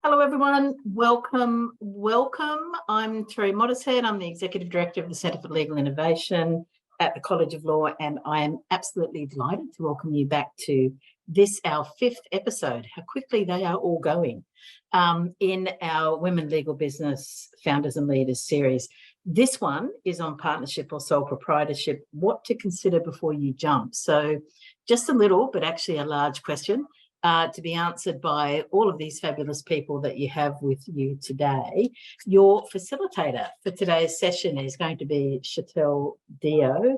Hello, everyone. Welcome. I'm Terry Modishead. I'm the Executive Director of the Centre for Legal Innovation at the College of Law, and I am absolutely delighted to welcome you back to this, our fifth episode. How quickly they are all going in our Women Legal Business Founders and Leaders series. This one is on partnership or sole proprietorship, what to consider before you jump. So just a little, but actually a large question. To be answered by all of these fabulous people that you have with you today. Your facilitator for today's session is going to be Shetell Dio.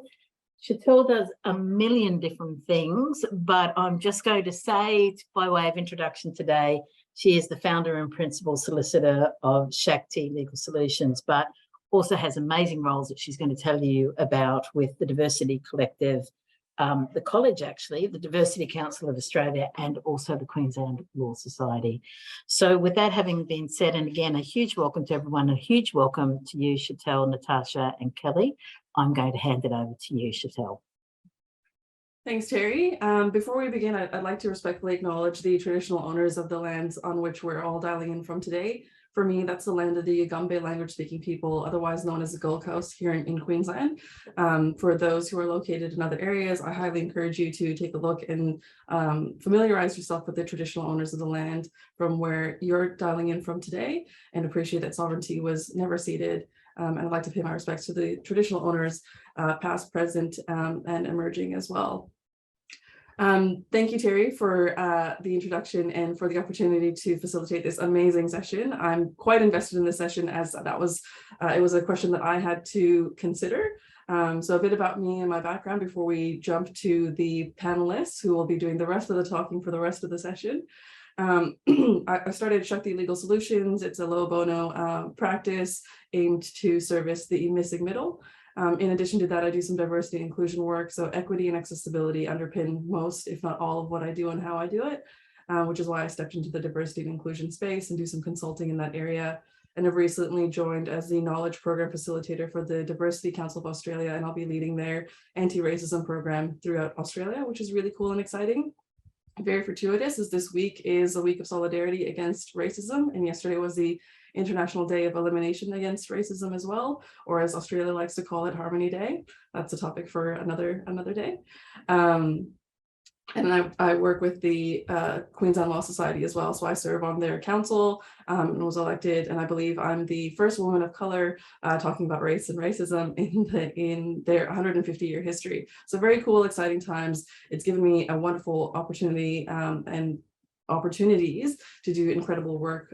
Shetell does a million different things, but I'm just going to say, by way of introduction today, she is the founder and principal solicitor of Shakti Legal Solutions, but also has amazing roles that she's going to tell you about with the Diversity Collective, the college, actually, the Diversity Council of Australia, and also the Queensland Law Society. So with that having been said, and again, a huge welcome to everyone, a huge welcome to you, Shetell, Natasha and Kelly. I'm going to hand it over to you, Shetell. Thanks, Terry. Before we begin, I'd like to respectfully acknowledge the traditional owners of the lands on which we're all dialing in from today. For me, that's the land of the Yugambeh language-speaking people, otherwise known as the Gold Coast here in Queensland. For those who are located in other areas, I highly encourage you to take a look and familiarize yourself with the traditional owners of the land from where you're dialing in from today, and appreciate that sovereignty was never ceded. And I'd like to pay my respects to the traditional owners, past, present, and emerging as well. Thank you, Terry, for the introduction and for the opportunity to facilitate this amazing session. I'm quite invested in this session, as that was it was a question that I had to consider. So a bit about me and my background before we jump to the panelists who will be doing the rest of the talking for the rest of the session. I started Shakti Legal Solutions. It's a low bono practice aimed to service the missing middle. In addition to that, I do some diversity and inclusion work. So equity and accessibility underpin most, if not all, of what I do and how I do it, which is why I stepped into the diversity and inclusion space and do some consulting in that area. And I've recently joined as the knowledge program facilitator for the Diversity Council of Australia, and I'll be leading their anti-racism program throughout Australia, which is really cool and exciting. Very fortuitous, as this week is a week of solidarity against racism, and yesterday was the International Day of Elimination Against Racism as well, or as Australia likes to call it, Harmony Day. That's a topic for another day. And I work with the Queensland Law Society as well, so I serve on their council and was elected, and I believe I'm the first woman of color talking about race and racism in their 150-year history. So very cool, exciting times. It's given me a wonderful opportunity and opportunities to do incredible work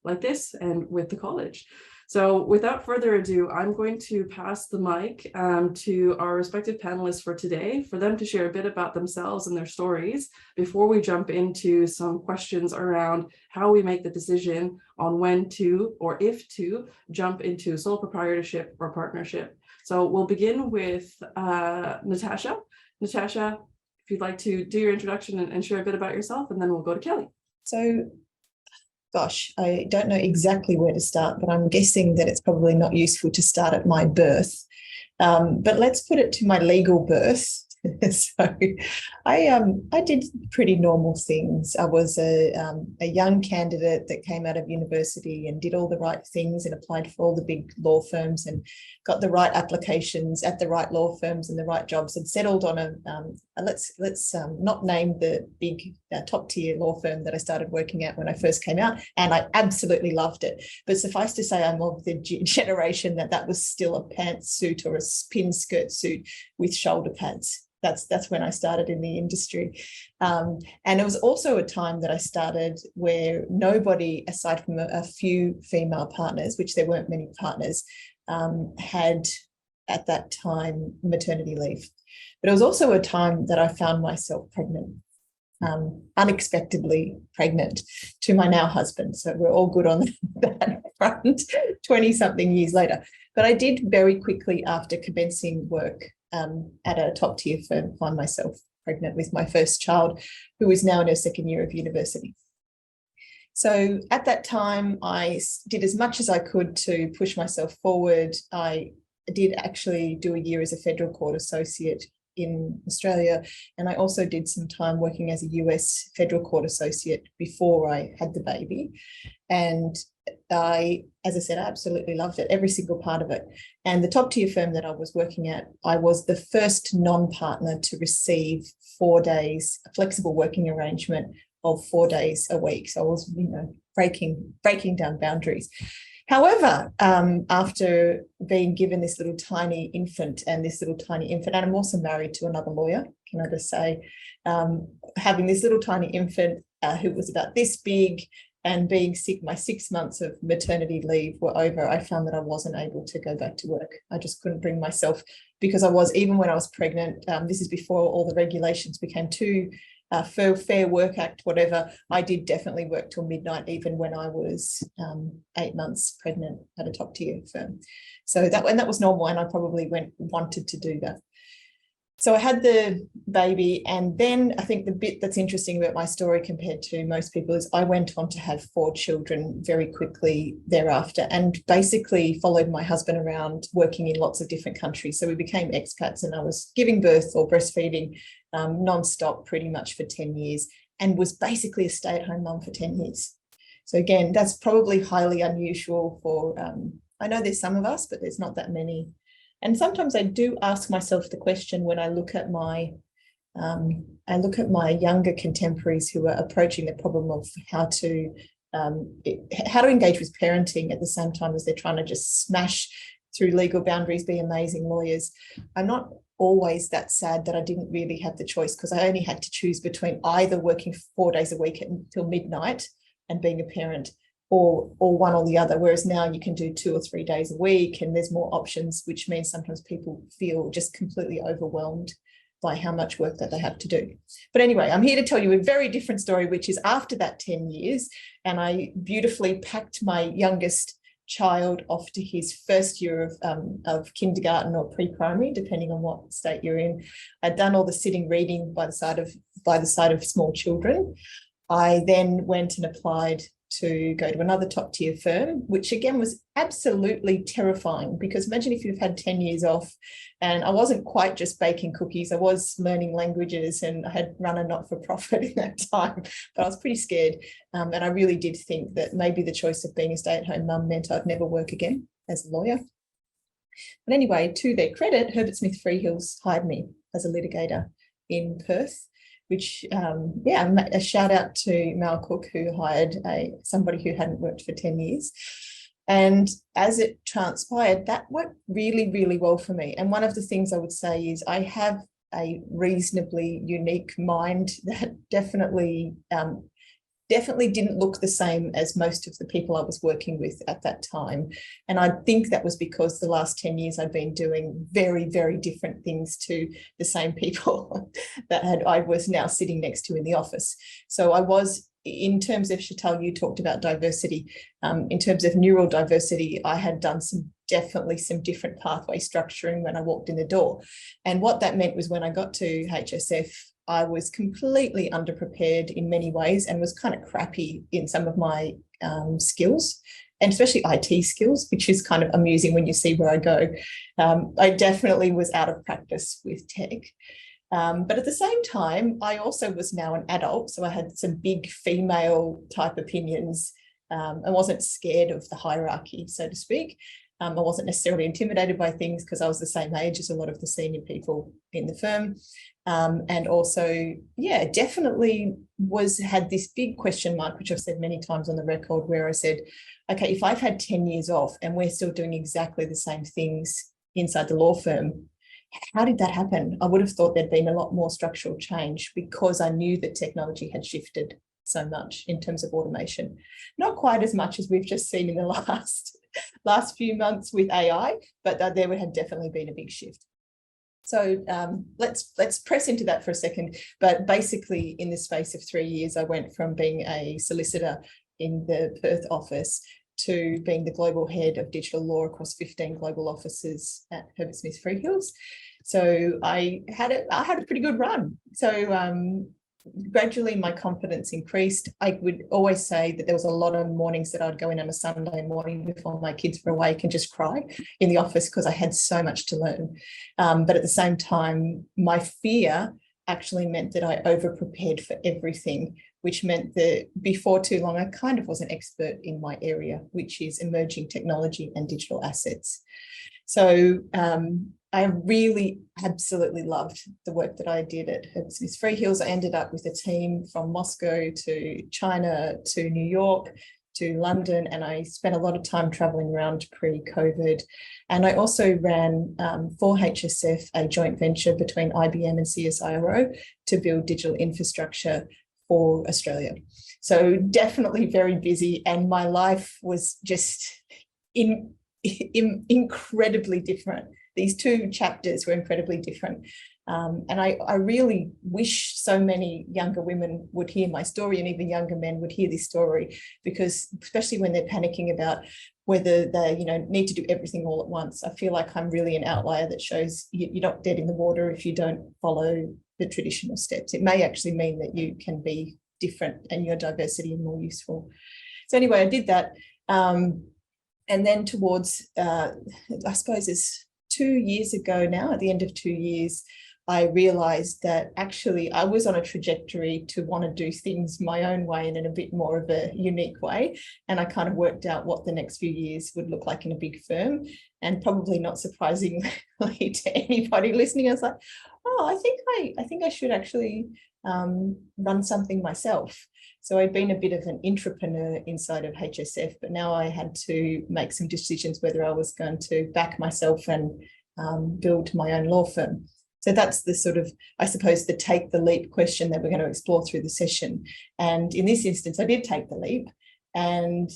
like this and with the college. So without further ado, I'm going to pass the mic to our respective panelists for today, for them to share a bit about themselves and their stories before we jump into some questions around how we make the decision on when to, or if to, jump into sole proprietorship or partnership. So we'll begin with Natasha. Natasha, if you'd like to do your introduction and share a bit about yourself, and then we'll go to Kelly. So, gosh, I don't know exactly where to start, but I'm guessing that it's probably not useful to start at my birth. But let's put it to my legal birth. So I did pretty normal things. I was a young candidate that came out of university and did all the right things and applied for all the big law firms and got the right applications at the right law firms and the right jobs, and settled on a let's not name the big top tier law firm that I started working at when I first came out, and I absolutely loved it. But suffice to say, I'm of the generation that was still a pantsuit or a pin skirt suit with shoulder pads. That's when I started in the industry. And it was also a time that I started where nobody, aside from a few female partners, which there weren't many partners, had at that time maternity leave. But it was also a time that I found myself pregnant, unexpectedly pregnant, to my now husband. So we're all good on that front 20-something years later. But I did very quickly, after commencing work at a top tier firm, find myself pregnant with my first child, who is now in her second year of university. So at that time, I did as much as I could to push myself forward. I did actually do a year as a federal court associate in Australia. And I also did some time working as a US federal court associate before I had the baby. And as I said, I absolutely loved it, every single part of it. And the top tier firm that I was working at, I was the first non-partner to receive 4 days, a flexible working arrangement of 4 days a week. So I was, breaking down boundaries. However, after being given this little tiny infant, and I'm also married to another lawyer, can I just say, having this little tiny infant who was about this big, and being sick, my 6 months of maternity leave were over, I found that I wasn't able to go back to work. I just couldn't bring myself, because even when I was pregnant, this is before all the regulations became too Fair Work Act, whatever, I did definitely work till midnight, even when I was 8 months pregnant at a top tier firm. So that was normal, and I probably wanted to do that. So I had the baby, and then I think the bit that's interesting about my story compared to most people is I went on to have 4 children very quickly thereafter, and basically followed my husband around working in lots of different countries. So we became expats, and I was giving birth or breastfeeding non-stop pretty much for 10 years, and was basically a stay-at-home mum for 10 years. So again, that's probably highly unusual for, I know there's some of us, but there's not that many. And sometimes I do ask myself the question when I look at my younger contemporaries who are approaching the problem of how to engage with parenting at the same time as they're trying to just smash through legal boundaries, be amazing lawyers. I'm not always that sad that I didn't really have the choice, because I only had to choose between either working 4 days a week until midnight and being a parent, or one or the other, whereas now you can do 2 or 3 days a week, and there's more options, which means sometimes people feel just completely overwhelmed by how much work that they have to do. But anyway, I'm here to tell you a very different story, which is after that 10 years, and I beautifully packed my youngest child off to his first year of kindergarten or pre-primary, depending on what state you're in. I'd done all the sitting reading by the side of small children. I then went and applied to go to another top tier firm, which again was absolutely terrifying, because imagine if you've had 10 years off, and I wasn't quite just baking cookies, I was learning languages, and I had run a not-for-profit in that time, but I was pretty scared. And I really did think that maybe the choice of being a stay-at-home mum meant I'd never work again as a lawyer. But anyway, to their credit, Herbert Smith Freehills hired me as a litigator in Perth, which, a shout out to Mal Cook, who hired somebody who hadn't worked for 10 years. And as it transpired, that worked really, really well for me. And one of the things I would say is I have a reasonably unique mind that definitely didn't look the same as most of the people I was working with at that time. And I think that was because the last 10 years I'd been doing very, very different things to the same people that I was now sitting next to in the office. So I was, in terms of, Chantal, you talked about diversity. In terms of neural diversity, I had done definitely some different pathway structuring when I walked in the door. And what that meant was when I got to HSF, I was completely underprepared in many ways, and was kind of crappy in some of my skills, and especially IT skills, which is kind of amusing when you see where I go. I definitely was out of practice with tech. But at the same time, I also was now an adult, so I had some big female type opinions. I wasn't scared of the hierarchy, so to speak. I wasn't necessarily intimidated by things because I was the same age as a lot of the senior people in the firm. And also, definitely had this big question mark, which I've said many times on the record, where I said, okay, if I've had 10 years off and we're still doing exactly the same things inside the law firm, how did that happen? I would have thought there'd been a lot more structural change, because I knew that technology had shifted so much in terms of automation. Not quite as much as we've just seen in the last few months with AI, but there had definitely been a big shift. So let's press into that for a second. But basically, in the space of 3 years, I went from being a solicitor in the Perth office to being the global head of digital law across 15 global offices at Herbert Smith Freehills. So I had a pretty good run. So gradually my confidence increased. I would always say that there was a lot of mornings that I'd go in on a Sunday morning before my kids were awake and just cry in the office because I had so much to learn. But at the same time, my fear actually meant that I over-prepared for everything, which meant that before too long, I kind of was an expert in my area, which is emerging technology and digital assets. So I really absolutely loved the work that I did at Herbert Smith Freehills. I ended up with a team from Moscow to China to New York to London, and I spent a lot of time traveling around pre-COVID. And I also ran for HSF a joint venture between IBM and CSIRO to build digital infrastructure for Australia. So definitely very busy, and my life was just incredibly different. These two chapters were incredibly different. And I really wish so many younger women would hear my story, and even younger men would hear this story, because especially when they're panicking about whether they need to do everything all at once, I feel like I'm really an outlier that shows you're not dead in the water if you don't follow the traditional steps. It may actually mean that you can be different and your diversity is more useful. So anyway, I did that. And then towards, I suppose it's 2 years ago now, at the end of 2 years, I realized that actually I was on a trajectory to want to do things my own way and in a bit more of a unique way. And I kind of worked out what the next few years would look like in a big firm. And probably not surprisingly to anybody listening, I was like, oh, I think I should actually run something myself. So I'd been a bit of an intrapreneur inside of HSF, but now I had to make some decisions whether I was going to back myself and build my own law firm. So that's the sort of, I suppose, the take the leap question that we're going to explore through the session. And in this instance, I did take the leap, and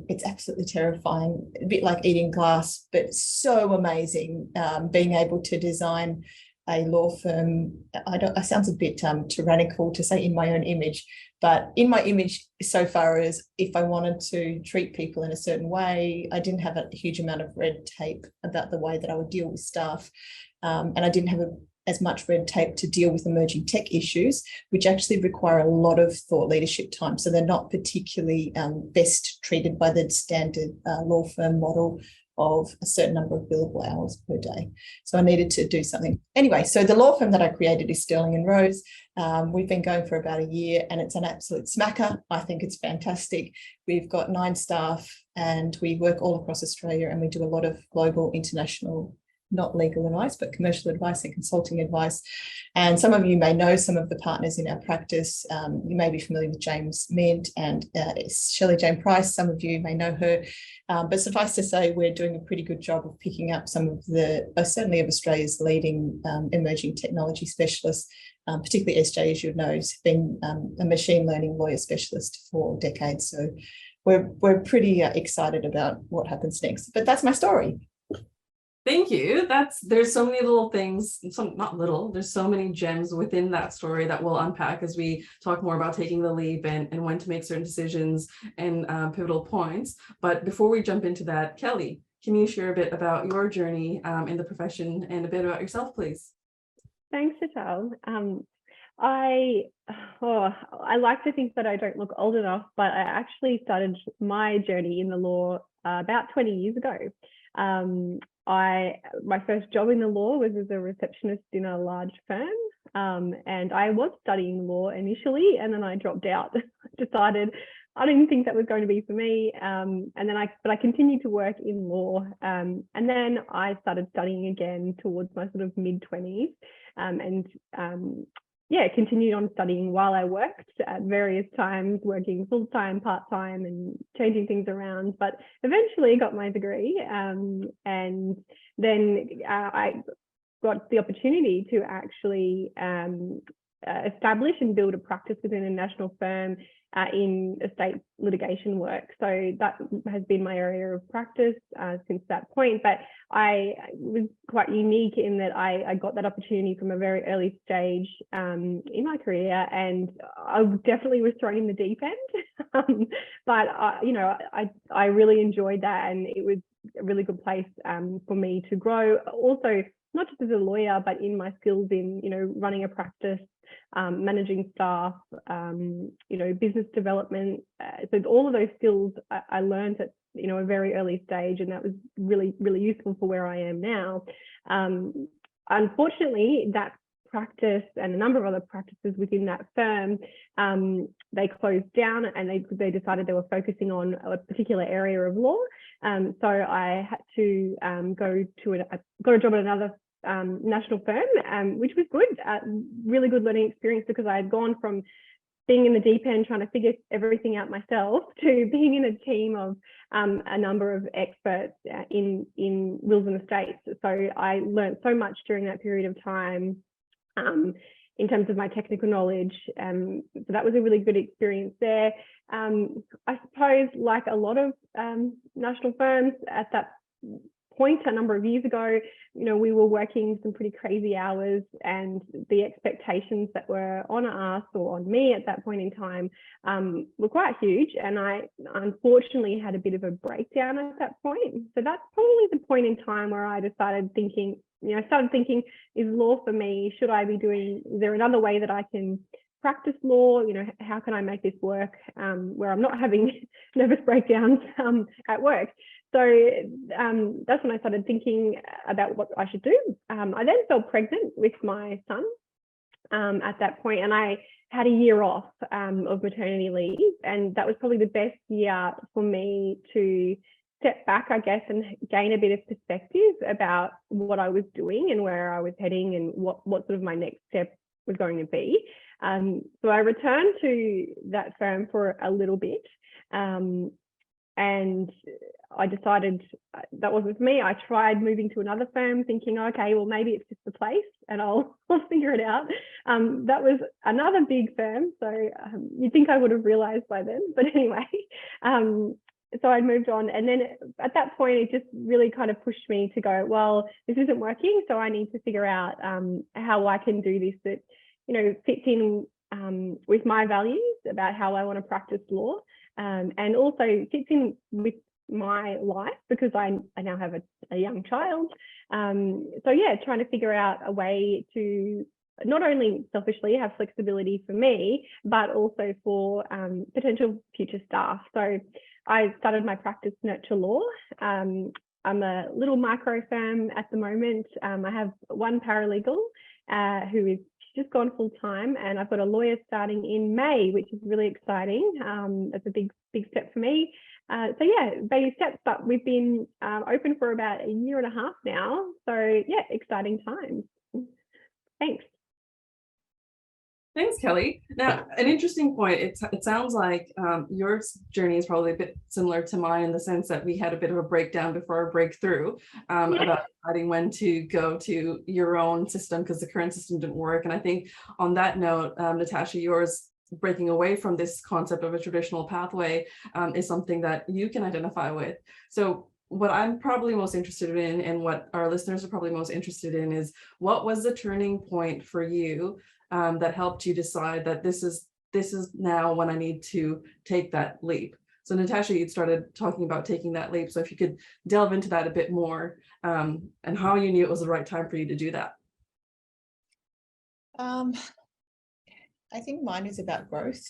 it's absolutely terrifying, a bit like eating glass, but so amazing, being able to design a law firm. It sounds a bit tyrannical to say in my own image, but in my image so far as if I wanted to treat people in a certain way, I didn't have a huge amount of red tape about the way that I would deal with staff. And I didn't have as much red tape to deal with emerging tech issues, which actually require a lot of thought leadership time. So they're not particularly best treated by the standard law firm model of a certain number of billable hours per day. So I needed to do something. Anyway, so the law firm that I created is Sterling & Rose. We've been going for about a year, and it's an absolute smacker. I think it's fantastic. We've got 9 staff, and we work all across Australia, and we do a lot of global, international, not legal advice, but commercial advice and consulting advice. And some of you may know some of the partners in our practice. You may be familiar with James Mint and Shelley Jane Price. Some of you may know her. But suffice to say, we're doing a pretty good job of picking up some of the, certainly of Australia's leading emerging technology specialists, particularly SJ, as you know, has been a machine learning lawyer specialist for decades. So we're pretty excited about what happens next. But that's my story. Thank you. There's so many little things, there's so many gems within that story that we'll unpack as we talk more about taking the leap and when to make certain decisions and pivotal points. But before we jump into that, Kelly, can you share a bit about your journey in the profession and a bit about yourself, please? Thanks, Chantal. I like to think that I don't look old enough, but I actually started my journey in the law about 20 years ago. My first job in the law was as a receptionist in a large firm, and I was studying law initially, and then I dropped out. Decided I didn't think that was going to be for me, but I continued to work in law, and then I started studying again towards my sort of mid-20s, continued on studying while I worked at various times, working full-time, part-time, and changing things around, but eventually got my degree. And then I got the opportunity to actually establish and build a practice within a national firm in estate litigation work. So that has been my area of practice since that point. But I was quite unique in that I got that opportunity from a very early stage in my career, and I definitely was thrown in the deep end. But I really enjoyed that, and it was a really good place for me to grow. Also, not just as a lawyer, but in my skills in running a practice managing staff, business development. So all of those skills I learned at a very early stage, and that was really, really useful for where I am now. Unfortunately, that practice and a number of other practices within that firm, they closed down, and they decided they were focusing on a particular area of law. So I had to got a job at another national firm, which was good, really good learning experience, because I had gone from being in the deep end trying to figure everything out myself to being in a team of a number of experts in wills and estates. So I learned so much during that period of time in terms of my technical knowledge. So that was a really good experience there. I suppose, like a lot of national firms at that point a number of years ago, we were working some pretty crazy hours, and the expectations that were on us or on me at that point in time were quite huge. And I unfortunately had a bit of a breakdown at that point. So that's probably the point in time where I started thinking, is law for me? Is there another way that I can practice law? How can I make this work where I'm not having nervous breakdowns at work? So that's when I started thinking about what I should do. I then fell pregnant with my son at that point, and I had a year off of maternity leave, and that was probably the best year for me to step back, I guess, and gain a bit of perspective about what I was doing and where I was heading and what sort of my next step was going to be. So I returned to that firm for a little bit, and I decided that wasn't for me. I tried moving to another firm thinking, okay, well, maybe it's just the place and I'll figure it out. That was another big firm. So you'd think I would have realized by then, but anyway, so I moved on. And then at that point, it just really kind of pushed me to go, well, this isn't working. So I need to figure out how I can do this that, fits in with my values about how I want to practice law, and also fits in with my life, because I now have a young child. So yeah, trying to figure out a way to not only selfishly have flexibility for me, but also for potential future staff. So I started my practice, Nurture Law. I'm a little micro firm at the moment. I have one paralegal who is just gone full time, and I've got a lawyer starting in May, which is really exciting. That's a big step for me. So yeah, baby steps, but we've been open for about a year and a half now. So yeah, exciting times. Thanks. Thanks, Kelly. Now, an interesting point. It sounds like your journey is probably a bit similar to mine, in the sense that we had a bit of a breakdown before our breakthrough about deciding when to go to your own system, because the current system didn't work. And I think on that note, Natasha, yours breaking away from this concept of a traditional pathway is something that you can identify with. So what I'm probably most interested in, and what our listeners are probably most interested in, is what was the turning point for you that helped you decide that this is now when I need to take that leap? So Natasha, you started talking about taking that leap. So if you could delve into that a bit more, and how you knew it was the right time for you to do that. I think mine is about growth.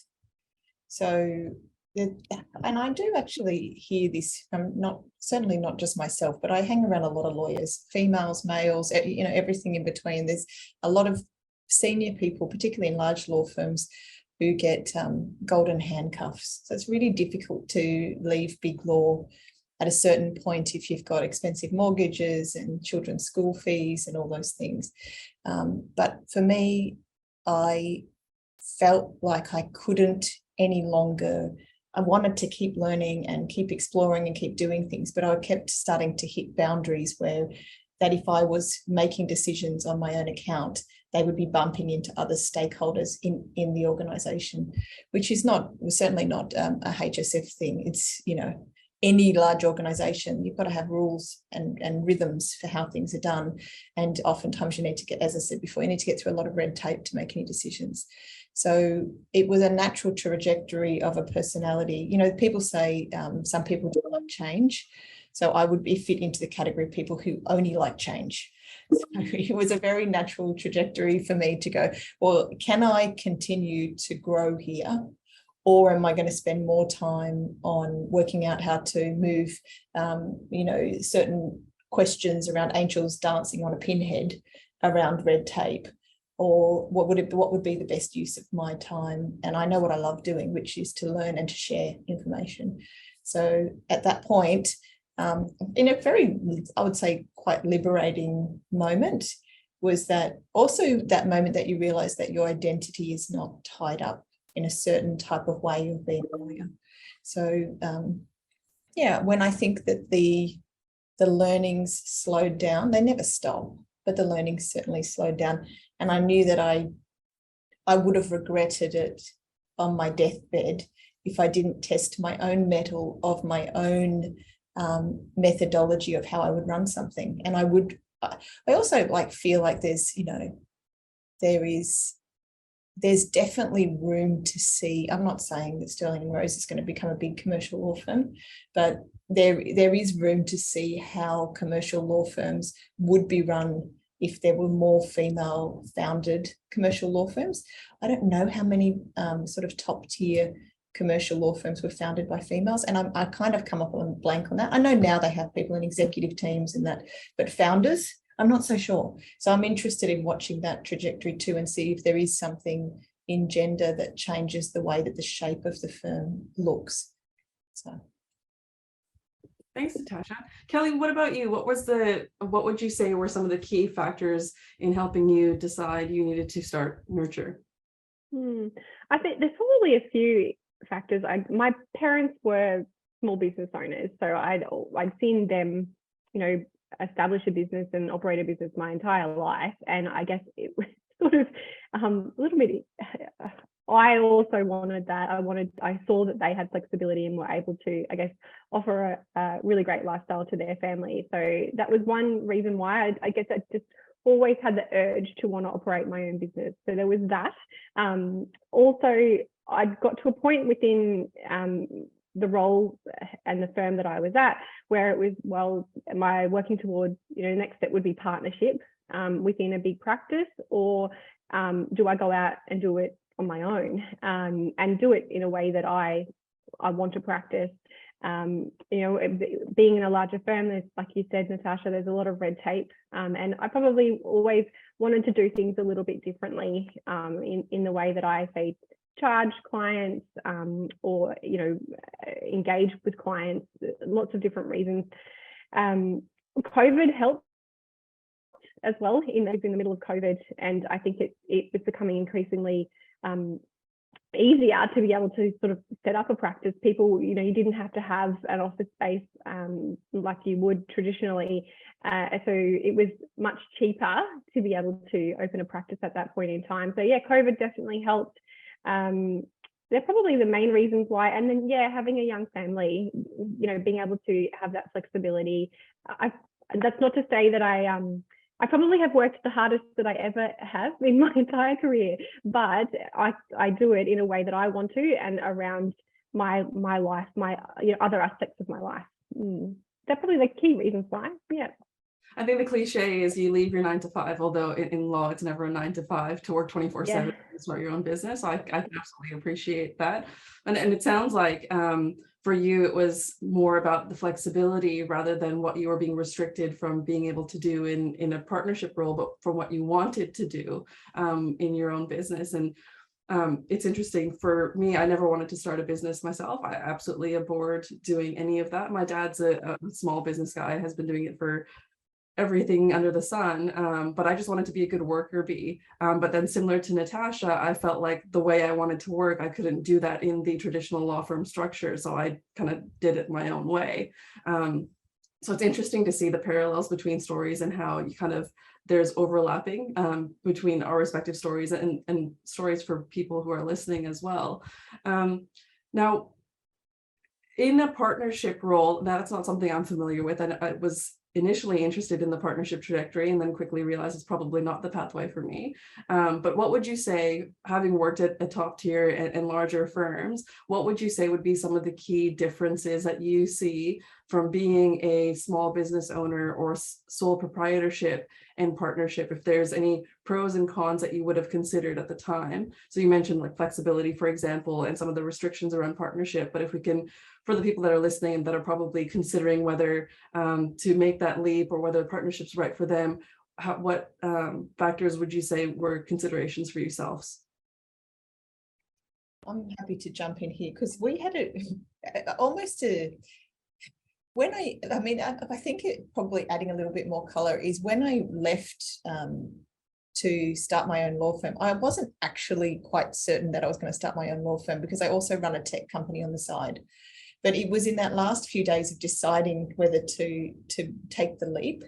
So, and I do actually hear this from certainly not just myself, but I hang around a lot of lawyers, females, males, everything in between. There's a lot of senior people, particularly in large law firms, who get golden handcuffs. So it's really difficult to leave big law at a certain point if you've got expensive mortgages and children's school fees and all those things. But for me, I felt like I couldn't any longer. I wanted to keep learning and keep exploring and keep doing things, but I kept starting to hit boundaries where that if I was making decisions on my own account, they would be bumping into other stakeholders in the organisation, which is certainly not a HSF thing. It's, any large organisation, you've got to have rules and rhythms for how things are done. And oftentimes you need to get, as I said before, you need to get through a lot of red tape to make any decisions. So it was a natural trajectory of a personality. People say some people don't like change. So I would fit into the category of people who only like change. So it was a very natural trajectory for me to go, well, can I continue to grow here? Or am I going to spend more time on working out how to move, certain questions around angels dancing on a pinhead around red tape? Or what would be the best use of my time? And I know what I love doing, which is to learn and to share information. So at that point, in a very, I would say, quite liberating moment, was that also that moment that you realize that your identity is not tied up in a certain type of way of being a lawyer. So when I think that the learnings slowed down, they never stop, but the learnings certainly slowed down. And I knew that I would have regretted it on my deathbed if I didn't test my own mettle of my own methodology of how I would run something. And I also feel like there's definitely room to see. I'm not saying that Sterling and Rose is going to become a big commercial law firm, but there is room to see how commercial law firms would be run if there were more female founded commercial law firms. I don't know how many sort of top tier commercial law firms were founded by females, and I kind of come up on blank on that. I know now they have people in executive teams and that, but founders, I'm not so sure. So I'm interested in watching that trajectory too, and see if there is something in gender that changes the way that the shape of the firm looks. So. Thanks, Natasha. Kelly, what about you? What would you say were some of the key factors in helping you decide you needed to start Nurture? I think there's probably a few factors. My parents were small business owners, so I'd seen them, establish a business and operate a business my entire life, and I guess it was sort of a little bit. I also wanted that. I saw that they had flexibility and were able to, I guess, offer a really great lifestyle to their family. So that was one reason why I guess I just always had the urge to want to operate my own business. So there was that. Also, I got to a point within the role and the firm that I was at where it was, well, am I working towards, next step would be partnership within a big practice, or do I go out and do it on my own and do it in a way that I want to practice. Being in a larger firm, there's, like you said, Natasha, there's a lot of red tape, and I probably always wanted to do things a little bit differently in the way that I say charge clients or engage with clients. Lots of different reasons. COVID helped as well in the middle of COVID, and I think it was becoming increasingly easier to be able to sort of set up a practice. People, you didn't have to have an office space like you would traditionally. So it was much cheaper to be able to open a practice at that point in time. So yeah, COVID definitely helped. They're probably the main reasons why. And then, having a young family, being able to have that flexibility. That's not to say that I probably have worked the hardest that I ever have in my entire career, but I do it in a way that I want to and around my life, my other aspects of my life. That's probably the key reasons why. Yeah. I think the cliche is you leave your 9 to 5, although in law it's never a 9 to 5 to work 24/7 and start your own business. So I can absolutely appreciate that. And it sounds like for you, it was more about the flexibility rather than what you were being restricted from being able to do in a partnership role, but from what you wanted to do in your own business. And it's interesting for me, I never wanted to start a business myself. I absolutely abhorred doing any of that. My dad's a small business guy, has been doing it for everything under the sun, but I just wanted to be a good worker bee. But then similar to Natasha, I felt like the way I wanted to work, I couldn't do that in the traditional law firm structure. So I kind of did it my own way. So it's interesting to see the parallels between stories and how you there's overlapping between our respective stories and stories for people who are listening as well. Now, in a partnership role, that's not something I'm familiar with, and it was initially interested in the partnership trajectory and then quickly realized it's probably not the pathway for me. But what would you say, having worked at a top tier and larger firms, what would you say would be some of the key differences that you see from being a small business owner or sole proprietorship and partnership, if there's any pros and cons that you would have considered at the time? So you mentioned like flexibility, for example, and some of the restrictions around partnership, but if we can, for the people that are listening that are probably considering whether to make that leap or whether partnership's right for them, what factors would you say were considerations for yourselves? I'm happy to jump in here because we had almost a, when I mean, I think it probably adding a little bit more color is when I left to start my own law firm, I wasn't actually quite certain that I was going to start my own law firm because I also run a tech company on the side. But it was in that last few days of deciding whether to take the leap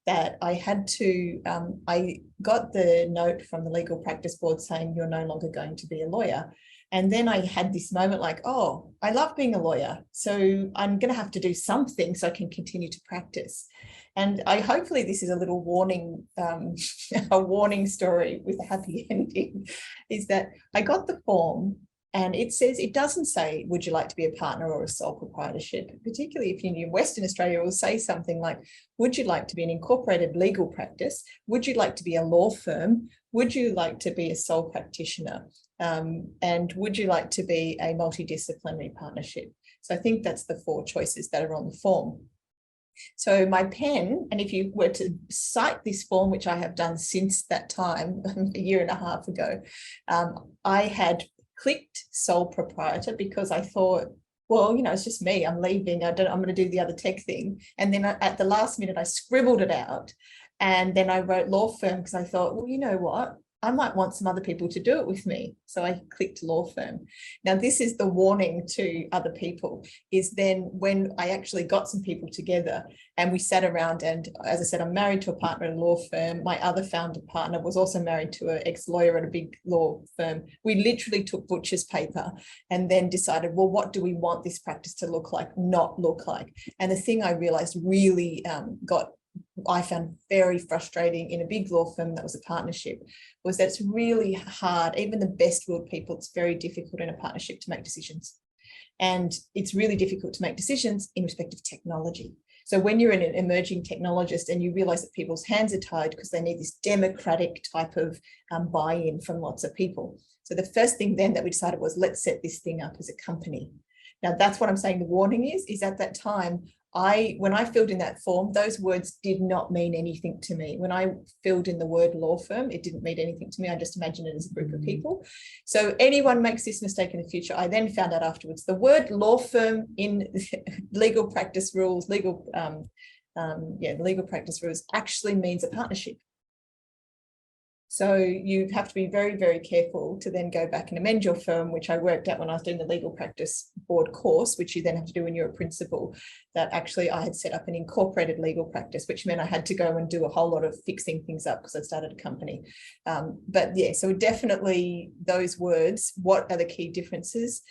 that I had to, I got the note from the Legal Practice Board saying you're no longer going to be a lawyer. And then I had this moment like, oh, I love being a lawyer, so I'm going to have to do something so I can continue to practice. And hopefully this is a little warning, a warning story with a happy ending, is that I got the form and it says, it doesn't say, would you like to be a partner or a sole proprietorship? Particularly if you're in Western Australia, it will say something like, would you like to be an incorporated legal practice? Would you like to be a law firm? Would you like to be a sole practitioner? And would you like to be a multidisciplinary partnership? So I think that's the 4 choices that are on the form. So my pen, and if you were to cite this form, which I have done since that time, a year and a half ago, I had clicked sole proprietor because I thought, well, you know, it's just me, I'm leaving, I'm going to do the other tech thing. And then at the last minute, I scribbled it out. And then I wrote law firm because I thought, well, you know what? I might want some other people to do it with me. So I clicked law firm. Now, this is the warning to other people, is then when I actually got some people together and we sat around, and as I said, I'm married to a partner at a law firm. My other founder partner was also married to an ex-lawyer at a big law firm. We literally took butcher's paper and then decided, well, what do we want this practice to look like, not look like? And the thing I realized really I found very frustrating in a big law firm that was a partnership was that it's really hard. Even the best willed people, it's very difficult in a partnership to make decisions. And it's really difficult to make decisions in respect of technology. So when you're an emerging technologist and you realize that people's hands are tied because they need this democratic type of buy-in from lots of people. So the first thing then that we decided was, let's set this thing up as a company. Now that's what I'm saying the warning is at that time, when I filled in that form, those words did not mean anything to me. When I filled in the word law firm, it didn't mean anything to me. I just imagined it as a group of people. So anyone makes this mistake in the future, I then found out afterwards, the word law firm in legal practice rules, legal practice rules actually means a partnership. So you have to be very, very careful to then go back and amend your firm, which I worked at when I was doing the legal practice board course, which you then have to do when you're a principal, that actually I had set up an incorporated legal practice, which meant I had to go and do a whole lot of fixing things up because I started a company. But yeah, so definitely those words, what are the key differences?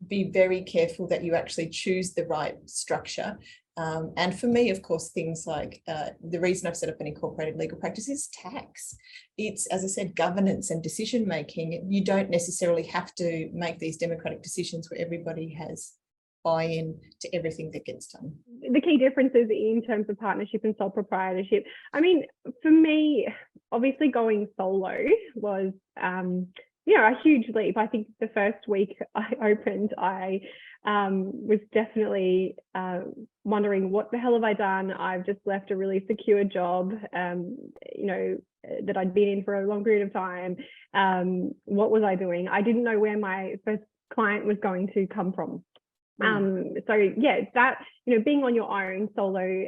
Be very careful that you actually choose the right structure. And for me, of course, things like the reason I've set up an incorporated legal practice is tax. It's, as I said, governance and decision making. You don't necessarily have to make these democratic decisions where everybody has buy-in to everything that gets done. The key differences in terms of partnership and sole proprietorship. I mean, for me, obviously going solo was a huge leap. I think the first week I opened, I was definitely wondering, what the hell have I done? I've just left a really secure job, that I'd been in for a long period of time. What was I doing? I didn't know where my first client was going to come from. So yeah, that, being on your own solo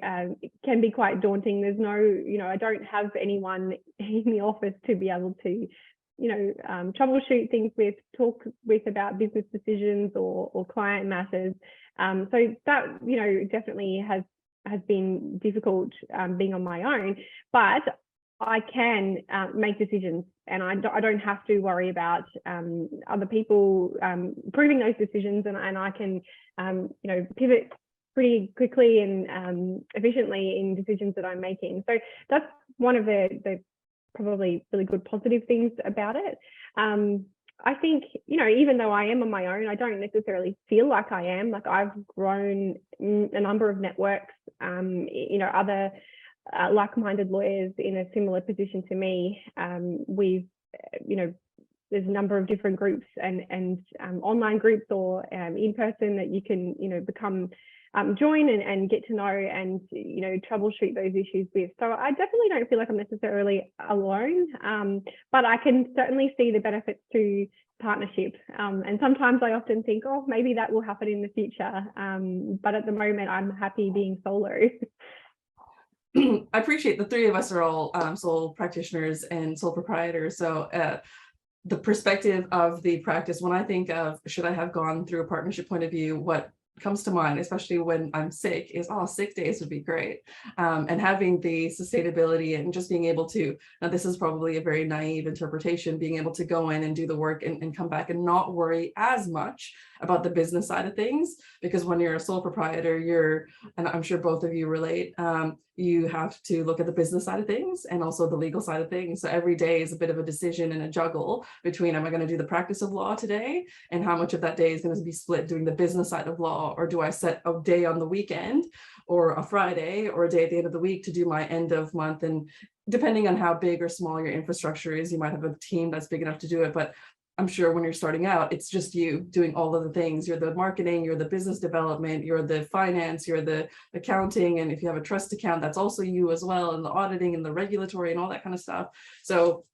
can be quite daunting. There's no, I don't have anyone in the office to be able to troubleshoot things with, talk with about business decisions or client matters. So that, definitely has been difficult being on my own, but I can make decisions, and I don't have to worry about other people proving those decisions, and I can, pivot pretty quickly and efficiently in decisions that I'm making. So that's one of the probably really good positive things about it. I think, you know, even though I am on my own, I don't necessarily feel like I am. Like, I've grown a number of networks, you know, other like-minded lawyers in a similar position to me. We've, you know, there's a number of different groups and online groups or in person that you can, you know, become join and get to know and, you know, troubleshoot those issues with. So I definitely don't feel like I'm necessarily alone, but I can certainly see the benefits to partnership. And sometimes I often think, oh, maybe that will happen in the future. But at the moment, I'm happy being solo. I appreciate the three of us are all sole practitioners and sole proprietors. So the perspective of the practice, when I think of should I have gone through a partnership point of view, what comes to mind, especially when I'm sick, is, oh, sick days would be great. And having the sustainability and just being able to, now this is probably a very naive interpretation, being able to go in and do the work and come back and not worry as much about the business side of things. Because when you're a sole proprietor, you're, and I'm sure both of you relate, you have to look at the business side of things and also the legal side of things. So every day is a bit of a decision and a juggle between, am I going to do the practice of law today? And how much of that day is going to be split doing the business side of law? Or do I set a day on the weekend or a Friday or a day at the end of the week to do my end of month? And depending on how big or small your infrastructure is, you might have a team that's big enough to do it. But I'm sure when you're starting out, it's just you doing all of the things. You're the marketing, you're the business development, you're the finance, you're the accounting. And if you have a trust account, that's also you as well, and the auditing and the regulatory and all that kind of stuff. So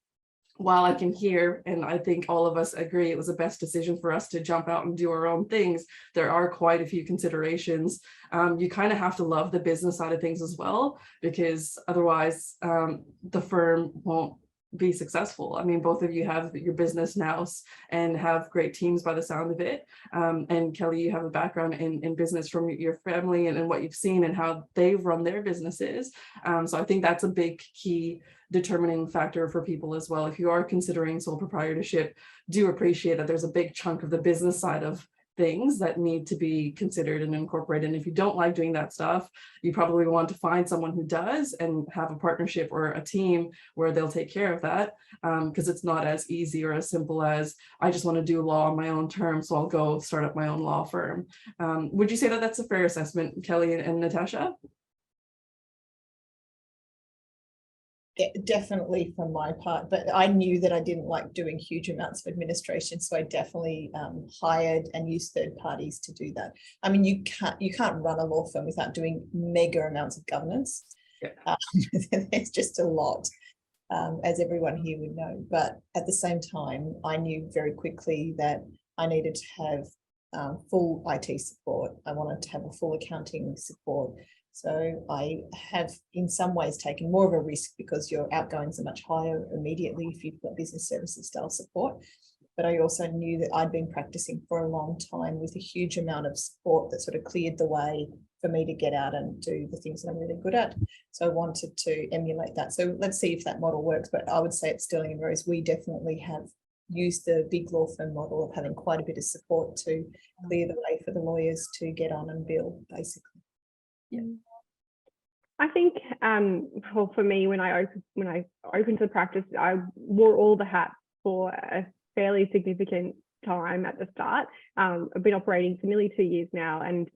while I can hear, and I think all of us agree it was the best decision for us to jump out and do our own things, there are quite a few considerations. You kind of have to love the business side of things as well, because otherwise the firm won't be successful. I mean, both of you have your business now and have great teams by the sound of it. And Kelly, you have a background in business from your family and what you've seen and how they've run their businesses. So I think that's a big key determining factor for people as well. If you are considering sole proprietorship, do appreciate that there's a big chunk of the business side of things that need to be considered and incorporated. And if you don't like doing that stuff, you probably want to find someone who does and have a partnership or a team where they'll take care of that, because it's not as easy or as simple as, I just want to do law on my own terms, so I'll go start up my own law firm. Would you say that that's a fair assessment, Kelly and Natasha? Definitely from my part, but I knew that I didn't like doing huge amounts of administration, so I definitely hired and used third parties to do that. I mean, you can't run a law firm without doing mega amounts of governance. Yeah. There's just a lot, as everyone here would know. But at the same time, I knew very quickly that I needed to have full IT support. I wanted to have a full accounting support. So I have in some ways taken more of a risk because your outgoings are much higher immediately if you've got business services style support. But I also knew that I'd been practicing for a long time with a huge amount of support that sort of cleared the way for me to get out and do the things that I'm really good at. So I wanted to emulate that. So let's see if that model works. But I would say at Sterling and Rose, we definitely have used the big law firm model of having quite a bit of support to clear the way for the lawyers to get on and bill, basically. Yeah. I think, well, for me, when I opened the practice, I wore all the hats for a fairly significant time at the start. I've been operating for nearly 2 years now, and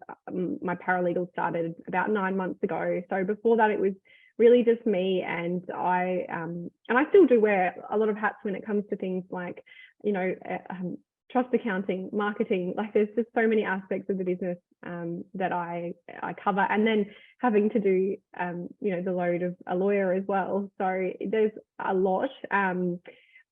my paralegal started about 9 months ago. So before that, it was really just me, and I still do wear a lot of hats when it comes to things like, you know, trust accounting, marketing. Like, there's just so many aspects of the business that I cover, and then having to do you know, the load of a lawyer as well. So there's a lot,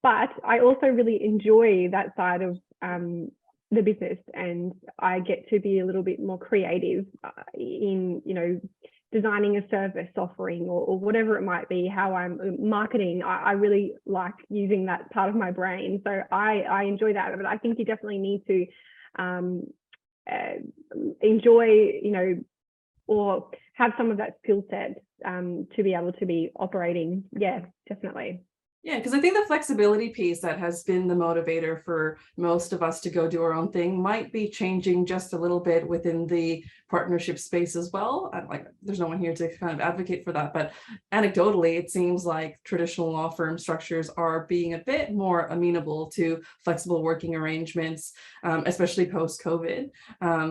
but I also really enjoy that side of the business, and I get to be a little bit more creative in, you know, designing a service offering or whatever it might be, how I'm marketing. I really like using that part of my brain. So I enjoy that, but I think you definitely need to enjoy, you know, or have some of that skill set to be able to be operating. Yeah, definitely. Yeah, because I think the flexibility piece that has been the motivator for most of us to go do our own thing might be changing just a little bit within the partnership space as well. Like, there's no one here to kind of advocate for that, but anecdotally, it seems like traditional law firm structures are being a bit more amenable to flexible working arrangements, especially post-COVID.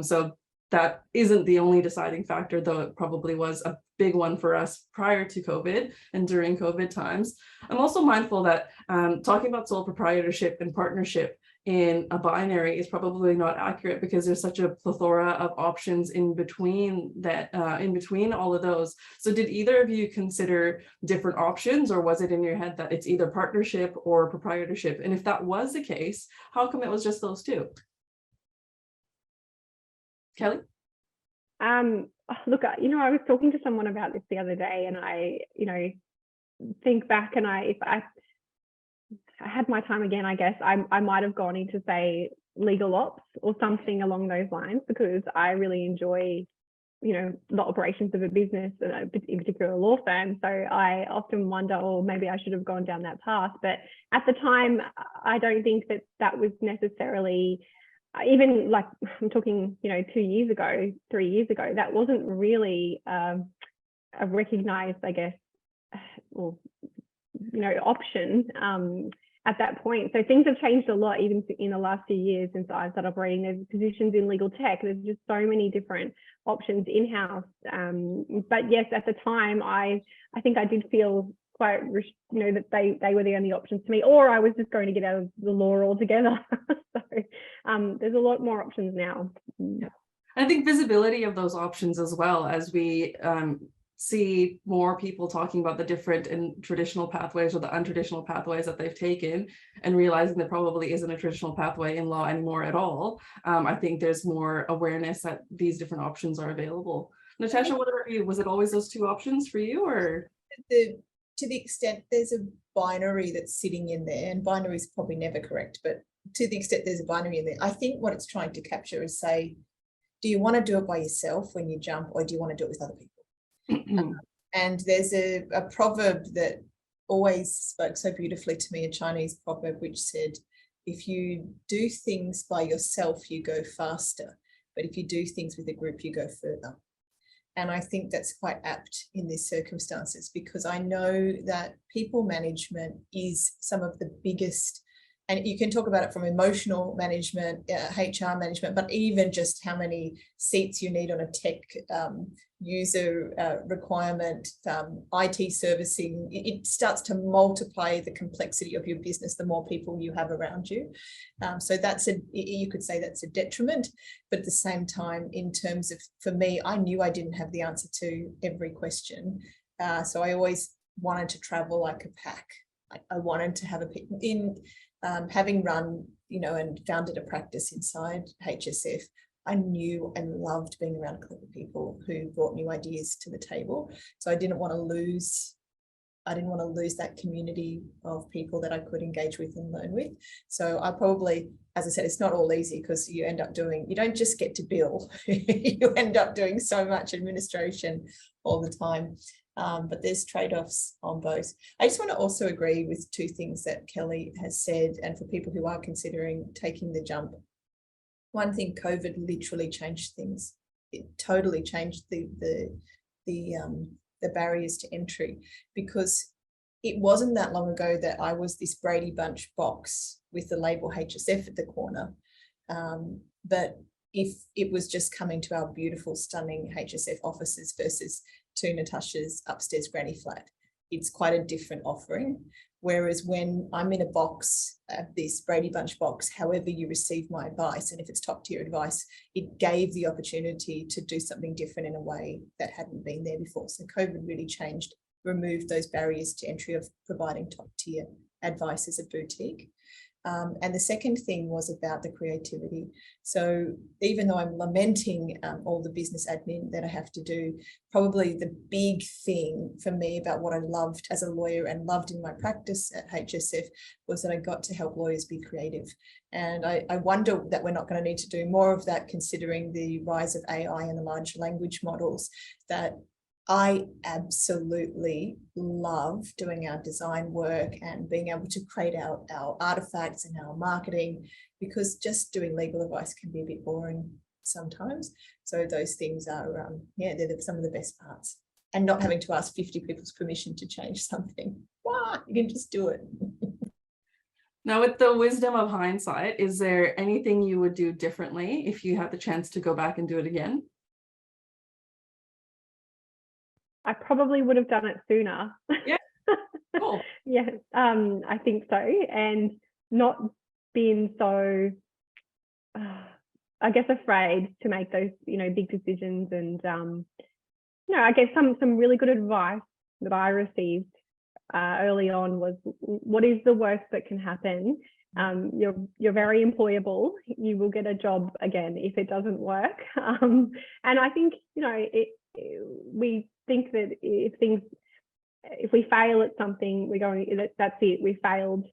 So that isn't the only deciding factor, though it probably was a big one for us prior to COVID and during COVID times. I'm also mindful that talking about sole proprietorship and partnership in a binary is probably not accurate, because there's such a plethora of options in between that, in between all of those. So did either of you consider different options, or was it in your head that it's either partnership or proprietorship? And if that was the case, how come it was just those two? Kelly? Look, I was talking to someone about this the other day, and I, think back, and if I had my time again, I guess I might have gone into, say, legal ops or something along those lines, because I really enjoy, the operations of a business, in particular a law firm. So I often wonder, or maybe I should have gone down that path. But at the time, I don't think that was necessarily, even like I'm talking, 2 years ago, 3 years ago, that wasn't really a recognized, I guess, or, option at that point. So things have changed a lot, even in the last few years since I started operating. There's positions in legal tech. There's just so many different options in-house. But yes, at the time, I think I did feel quite, that they were the only options to me, or I was just going to get out of the law altogether. So there's a lot more options now. Yeah. I think visibility of those options, as well as we see more people talking about the different and traditional pathways or the untraditional pathways that they've taken, and realizing there probably isn't a traditional pathway in law anymore at all. I think there's more awareness that these different options are available. Natasha, what about you? Was it always those two options for you, or? To the extent there's a binary that's sitting in there, and binary is probably never correct, but to the extent there's a binary in there, I think what it's trying to capture is, say, do you want to do it by yourself when you jump, or do you want to do it with other people? And there's a proverb that always spoke so beautifully to me, a Chinese proverb, which said, if you do things by yourself, you go faster, but if you do things with a group, you go further. And I think that's quite apt in these circumstances, because I know that people management is some of the biggest, and you can talk about it from emotional management, HR management, but even just how many seats you need on a tech user requirement, IT servicing. It starts to multiply the complexity of your business the more people you have around you. So you could say that's a detriment, but at the same time, in terms of, for me, I knew I didn't have the answer to every question. So I always wanted to travel like a pack. I wanted to have having run, and founded a practice inside HSF, I knew and loved being around clever people who brought new ideas to the table. So I didn't want to lose that community of people that I could engage with and learn with. So I probably, as I said, it's not all easy, because you don't just get to bill, you end up doing so much administration all the time. But there's trade-offs on both. I just want to also agree with two things that Kelly has said, and for people who are considering taking the jump. One thing, COVID literally changed things. It totally changed the barriers to entry, because it wasn't that long ago that I was this Brady Bunch box with the label HSF at the corner. But if it was just coming to our beautiful, stunning HSF offices versus to Natasha's upstairs granny flat, it's quite a different offering. Whereas when I'm in a box, this Brady Bunch box, however you receive my advice, and if it's top tier advice, it gave the opportunity to do something different in a way that hadn't been there before. So COVID really removed those barriers to entry of providing top tier advice as a boutique. And the second thing was about the creativity. So even though I'm lamenting all the business admin that I have to do, probably the big thing for me about what I loved as a lawyer and loved in my practice at HSF was that I got to help lawyers be creative. And I wonder that we're not going to need to do more of that, considering the rise of AI and the large language models, that I absolutely love doing our design work and being able to create our artifacts and our marketing, because just doing legal advice can be a bit boring sometimes. So those things are, they're some of the best parts. And not having to ask 50 people's permission to change something. Wow, you can just do it. Now, with the wisdom of hindsight, is there anything you would do differently if you had the chance to go back and do it again? I probably would have done it sooner. Yeah. Cool. Yeah, I think so. And not being so, I guess, afraid to make those, big decisions. And, I guess some really good advice that I received early on was, what is the worst that can happen? You're very employable. You will get a job again if it doesn't work. And I think, we think that if we fail at something, that's it, we failed.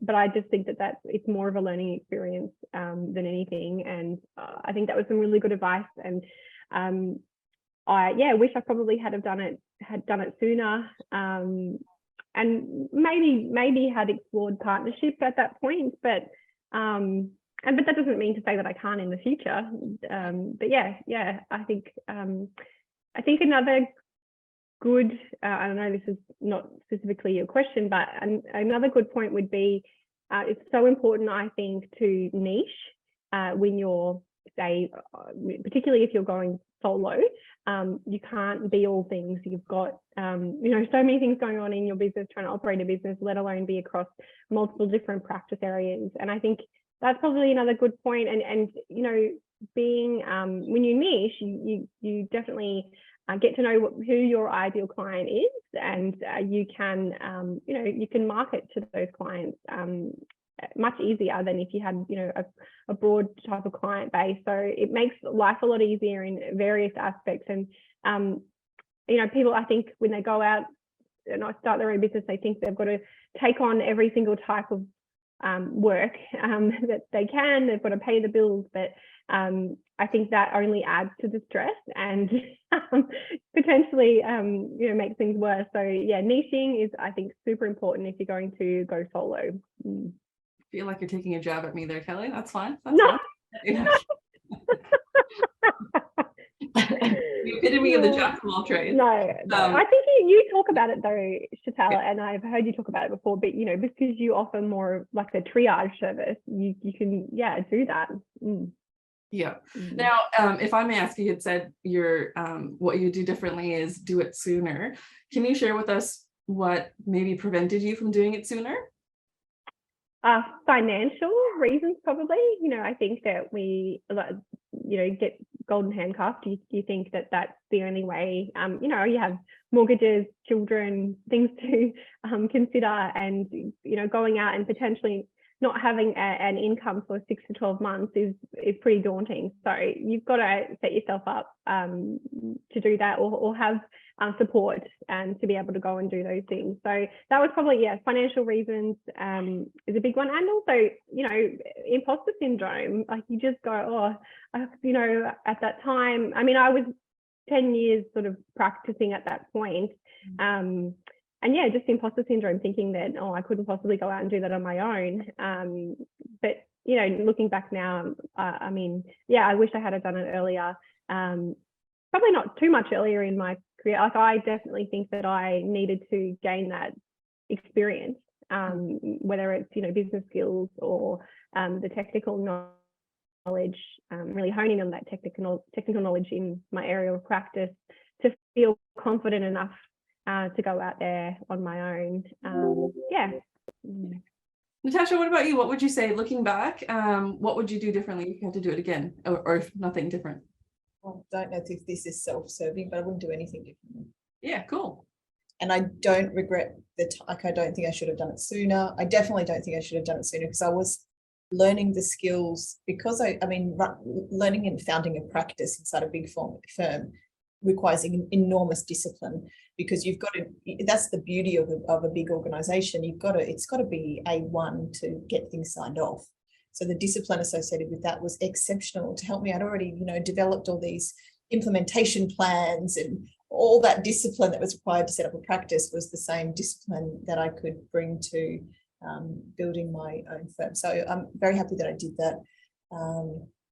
But I just think that it's more of a learning experience than anything. And I think that was some really good advice. And I wish I probably had done it sooner. And maybe had explored partnership at that point, but that doesn't mean to say that I can't in the future. But I think another good, I don't know, this is not specifically your question, but another good point would be, it's so important, I think, to niche when you're, say, particularly if you're going solo. You can't be all things. You've got, so many things going on in your business, trying to operate a business, let alone be across multiple different practice areas. And I think that's probably another good point. And being, when you niche, you definitely get to know who your ideal client is, and you can, you can market to those clients much easier than if you had, a broad type of client base. So it makes life a lot easier in various aspects. And, people, I think, when they go out and start their own business, they think they've got to take on every single type of work that they can. They've got to pay the bills, but I think that only adds to the stress and potentially, make things worse. So yeah, niching is, I think, super important if you're going to go solo. I feel like you're taking a jab at me there, Kelly. That's fine. That's no. fine. The epitome of the jack of all trades. No, I think you talk about it though, Shatala, and I've heard you talk about it before, but because you offer more like a triage service, you can do that. Yeah. Now, if I may ask, you had said what you do differently is do it sooner. Can you share with us what maybe prevented you from doing it sooner? Financial reasons, probably. I think that we, get golden handcuffed. You think that that's the only way. You have mortgages, children, things to consider, and going out and potentially not having an income for 6 to 12 months is pretty daunting. So you've got to set yourself up to do that, or have support and to be able to go and do those things. So that was probably, financial reasons is a big one. And also, imposter syndrome. Like, you just go, at that time, I mean, I was 10 years sort of practicing at that point. And just imposter syndrome, thinking that, I couldn't possibly go out and do that on my own. But, looking back now, I wish I had done it earlier. Probably not too much earlier in my career. Like, I definitely think that I needed to gain that experience, whether it's, business skills or the technical knowledge, really honing on that technical knowledge in my area of practice to feel confident enough to go out there on my own. Natasha, what about you? What would you say, looking back, what would you do differently if you had to do it again, or if nothing different? I don't know if this is self-serving, but I wouldn't do anything differently. Yeah, cool. And I don't regret I don't think I should have done it sooner. I definitely don't think I should have done it sooner, because I was learning the skills, because learning and founding a practice inside a big firm requires enormous discipline, because you've got to, that's the beauty of a big organization. It's got to be A1 to get things signed off. So the discipline associated with that was exceptional to help me. I'd already, developed all these implementation plans and all that discipline that was required to set up a practice was the same discipline that I could bring to building my own firm. So I'm very happy that I did that.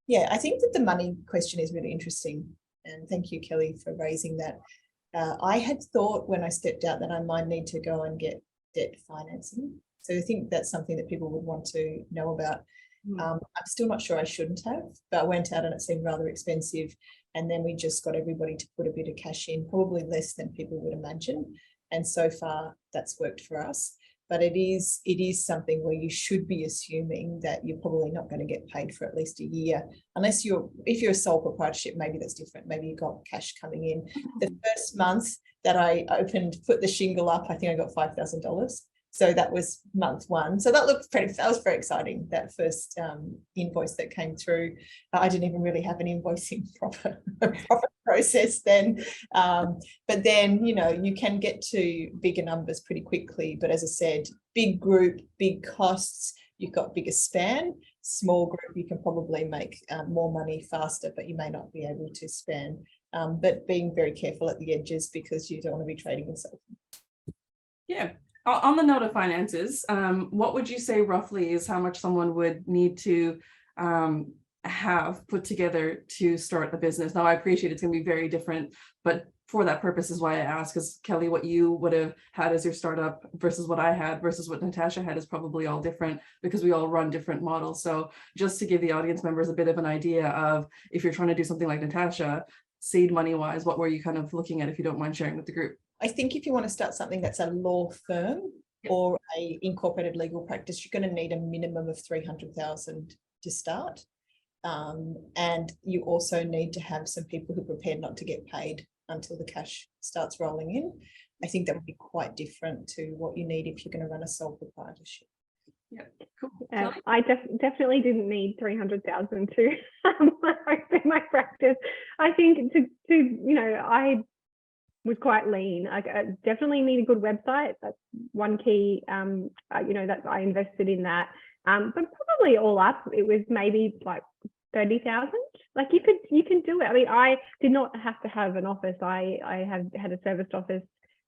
Yeah, I think that the money question is really interesting. And thank you, Kelly, for raising that. I had thought when I stepped out that I might need to go and get debt financing. So I think that's something that people would want to know about. I'm still not sure I shouldn't have, but I went out and it seemed rather expensive. And then we just got everybody to put a bit of cash in, probably less than people would imagine. And so far that's worked for us. But it is something where you should be assuming that you're probably not going to get paid for at least a year, unless if you're a sole proprietorship, maybe that's different. Maybe you got cash coming in. The first month that I put the shingle up, I think I got $5,000. So that was month one. So that was very exciting, that first invoice that came through. I didn't even really have an invoicing proper process then. But then, you can get to bigger numbers pretty quickly. But as I said, big group, big costs, you've got bigger span. Small group, you can probably make more money faster, but you may not be able to span. But being very careful at the edges because you don't want to be trading yourself. Yeah. On the note of finances, what would you say roughly is how much someone would need to have put together to start a business? Now, I appreciate it's going to be very different, but for that purpose is why I asked, because Kelly, what you would have had as your startup versus what I had versus what Natasha had is probably all different because we all run different models. So just to give the audience members a bit of an idea of if you're trying to do something like Natasha, seed money wise, what were you kind of looking at, if you don't mind sharing with the group? I think if you want to start something that's a law firm or a incorporated legal practice, you're going to need a minimum of 300,000 to start. And you also need to have some people who are prepared not to get paid until the cash starts rolling in. I think that would be quite different to what you need if you're going to run a sole proprietorship. Yeah, cool. I definitely didn't need 300,000 to open my practice. I think I was quite lean. I definitely need a good website. That's one key, that I invested in that. But probably all up, it was maybe like 30,000. Like you can do it. I mean, I did not have to have an office. I have had a serviced office.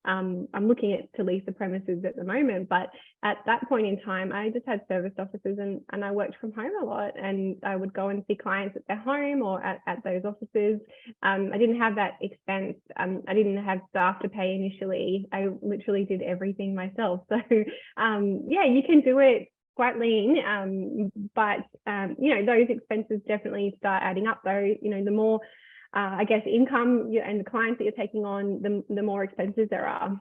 I'm looking to lease the premises at the moment, but at that point in time, I just had serviced offices and I worked from home a lot, and I would go and see clients at their home or at those offices. I didn't have that expense. I didn't have staff to pay initially. I literally did everything myself. So you can do it quite lean, but those expenses definitely start adding up though. The more I guess income and the clients that you're taking on, the more expenses there are.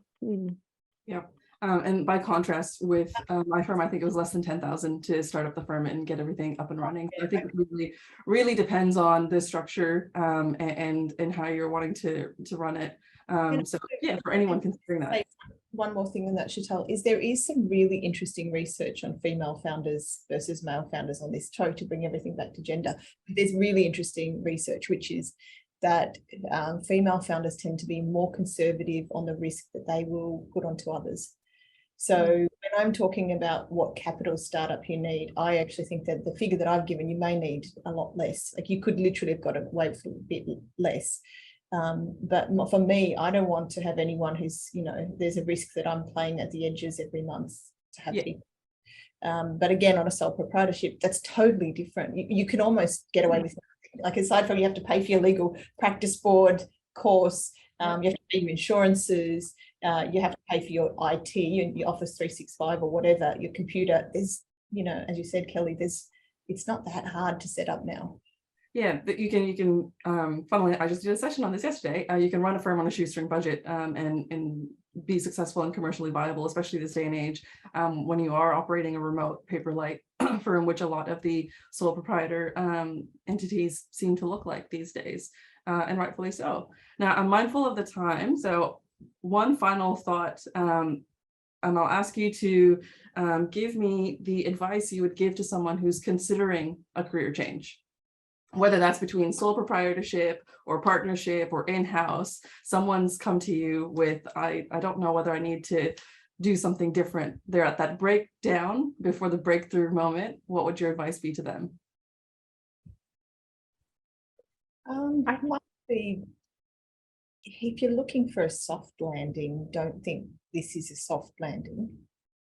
Yeah. And by contrast with my firm, I think it was less than 10,000 to start up the firm and get everything up and running. So I think it really depends on the structure and how you're wanting to run it. So yeah, for anyone considering that. One more thing on that, Chantal, is there is some really interesting research on female founders versus male founders on this. Sorry to bring everything back to gender. There's really interesting research, which is that female founders tend to be more conservative on the risk that they will put onto others. So when I'm talking about what capital startup you need, I actually think that the figure that I've given you may need a lot less. Like you could literally have got away for a bit less. But for me, I don't want to have anyone who's, there's a risk that I'm playing at the edges every month to have people. But again, on a sole proprietorship, that's totally different. You can almost get away with nothing. Like aside from you have to pay for your legal practice board course, you have to pay your insurances, you have to pay for your IT, your Office 365 or whatever, your computer. There's, as you said, Kelly, it's not that hard to set up now. Yeah, you can funnily, I just did a session on this yesterday. You can run a firm on a shoestring budget and be successful and commercially viable, especially this day and age, when you are operating a remote paper-light firm, which a lot of the sole proprietor entities seem to look like these days, and rightfully so. Now, I'm mindful of the time, so one final thought, and I'll ask you to give me the advice you would give to someone who's considering a career change. Whether that's between sole proprietorship or partnership or in-house, someone's come to you with, I don't know whether I need to do something different. They're at that breakdown before the breakthrough moment. What would your advice be to them? One if you're looking for a soft landing, don't think this is a soft landing.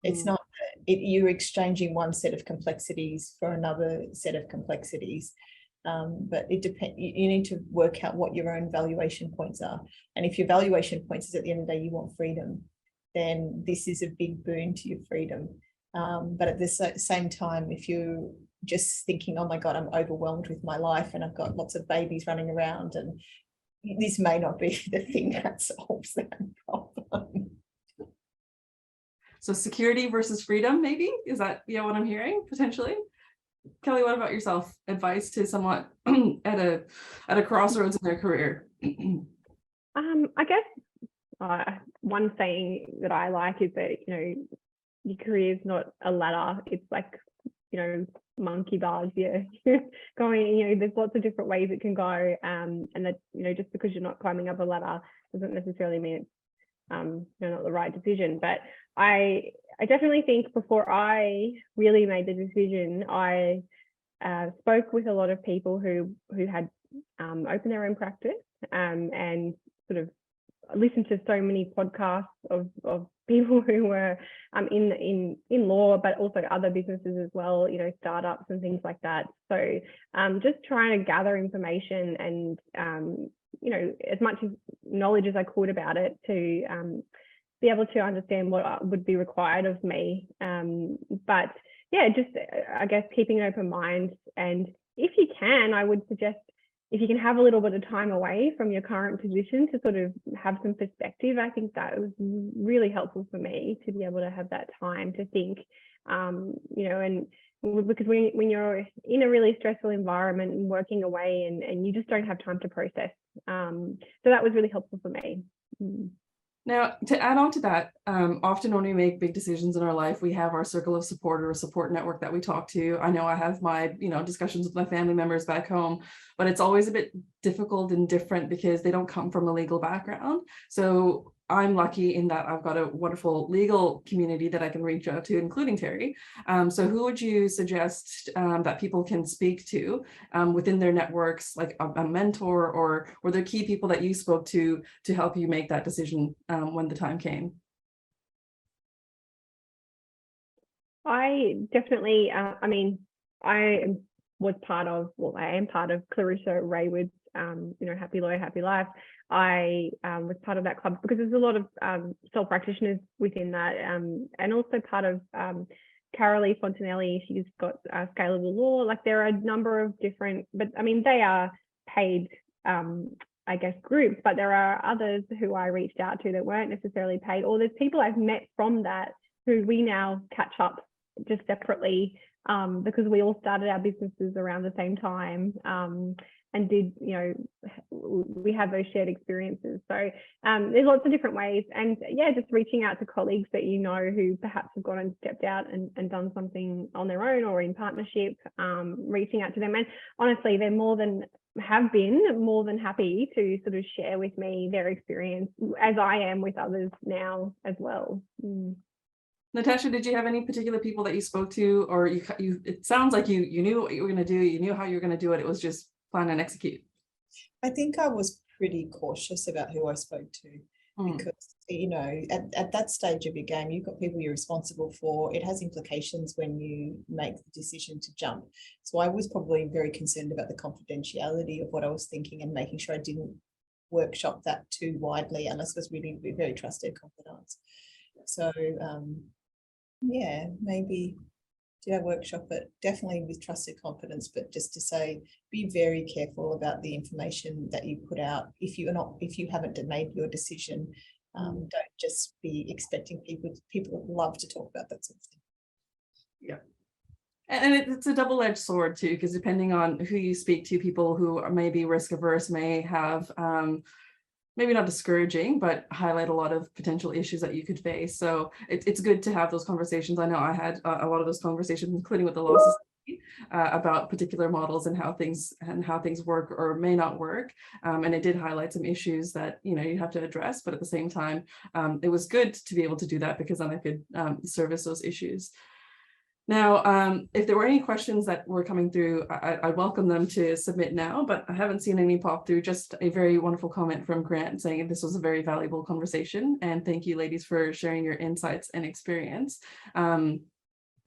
It's not. You're exchanging one set of complexities for another set of complexities. But it depends. You need to work out what your own valuation points are. And if your valuation points is at the end of the day, you want freedom, then this is a big boon to your freedom. But at the same time, if you're just thinking, oh my God, I'm overwhelmed with my life and I've got lots of babies running around, and this may not be the thing that solves that problem. So security versus freedom, maybe? Is that what I'm hearing potentially? Kelly, what about yourself? Advice to someone at a crossroads in their career? I guess one saying that I like is that, your career is not a ladder. It's like, monkey bars. Going, there's lots of different ways it can go. And that, just because you're not climbing up a ladder doesn't necessarily mean it's, not the right decision. But I definitely think before I really made the decision, I spoke with a lot of people who had opened their own practice, and sort of listened to so many podcasts of people who were in law, but also other businesses as well, startups and things like that. So just trying to gather information and as much knowledge as I could about it to be able to understand what would be required of me. But yeah, just I guess keeping an open mind. And if you can, I would suggest if you can have a little bit of time away from your current position to sort of have some perspective. I think that was really helpful for me to be able to have that time to think, and because when you're in a really stressful environment and working away and you just don't have time to process. So that was really helpful for me. Now, to add on to that, often when we make big decisions in our life, we have our circle of support or a support network that we talk to. I know I have my, discussions with my family members back home, but it's always a bit difficult and different because they don't come from a legal background. So I'm lucky in that I've got a wonderful legal community that I can reach out to, including Terry. So who would you suggest that people can speak to within their networks, like a mentor, or were there key people that you spoke to help you make that decision when the time came? I definitely, I am part of Clarissa Raywood's, Happy Lawyer, Happy Life. I was part of that club because there's a lot of sole practitioners within that, and also part of Carolee Fontanelli. She's got Scalable Law. Like there are a number of different, but they are paid, groups, but there are others who I reached out to that weren't necessarily paid, or there's people I've met from that who we now catch up just separately because we all started our businesses around the same time. And did, we have those shared experiences. So there's lots of different ways. And yeah, just reaching out to colleagues that who perhaps have gone and stepped out and done something on their own or in partnership, reaching out to them. And honestly, they're more than happy to sort of share with me their experience, as I am with others now as well. Natasha, did you have any particular people that you spoke to, or you it sounds like you knew what you were going to do, you knew how you were going to do it, it was just plan and execute? I think I was pretty cautious about who I spoke to because, at that stage of your game, you've got people you're responsible for. It has implications when you make the decision to jump. So I was probably very concerned about the confidentiality of what I was thinking and making sure I didn't workshop that too widely unless it was really very trusted confidants. So, maybe did I workshop it? Definitely with trusted confidence, but just to say, be very careful about the information that you put out. If you haven't made your decision, don't just be expecting people love to talk about that sort of thing. Yeah. And it's a double-edged sword too, because depending on who you speak to, people who are maybe risk averse may have maybe not discouraging, but highlight a lot of potential issues that you could face. So it's good to have those conversations. I know I had a lot of those conversations, including with the law society, about particular models and how things work or may not work. And it did highlight some issues that you have to address, but at the same time, it was good to be able to do that because then I could service those issues. Now, if there were any questions that were coming through, I welcome them to submit now, but I haven't seen any pop through. Just a very wonderful comment from Grant saying this was a very valuable conversation. And thank you, ladies, for sharing your insights and experience.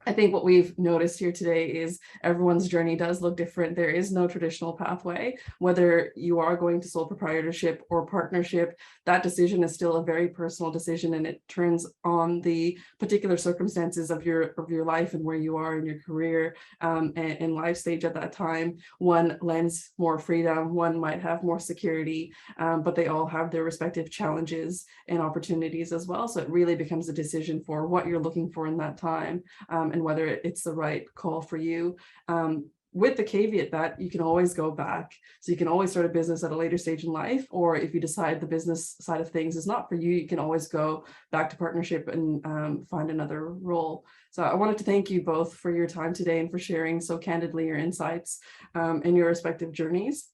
I think what we've noticed here today is everyone's journey does look different. There is no traditional pathway. Whether you are going to sole proprietorship or partnership, that decision is still a very personal decision, and it turns on the particular circumstances of your life and where you are in your career and life stage at that time. One lends more freedom, one might have more security, but they all have their respective challenges and opportunities as well. So it really becomes a decision for what you're looking for in that time. And whether it's the right call for you, with the caveat that you can always go back. So you can always start a business at a later stage in life, or if you decide the business side of things is not for you, you can always go back to partnership and find another role. So I wanted to thank you both for your time today and for sharing so candidly your insights and your respective journeys.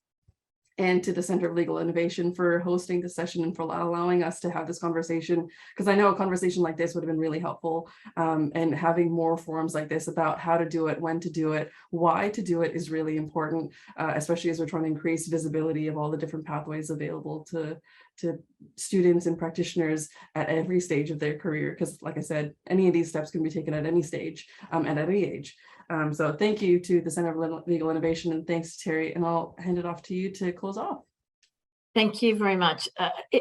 And to the Center of Legal Innovation for hosting this session and for allowing us to have this conversation, because I know a conversation like this would have been really helpful, and having more forums like this about how to do it, when to do it, why to do it is really important, especially as we're trying to increase visibility of all the different pathways available to students and practitioners at every stage of their career. Because like I said, any of these steps can be taken at any stage and at any age. So thank you to the Center of Legal Innovation, and thanks to Terry, and I'll hand it off to you to close off. Thank you very much.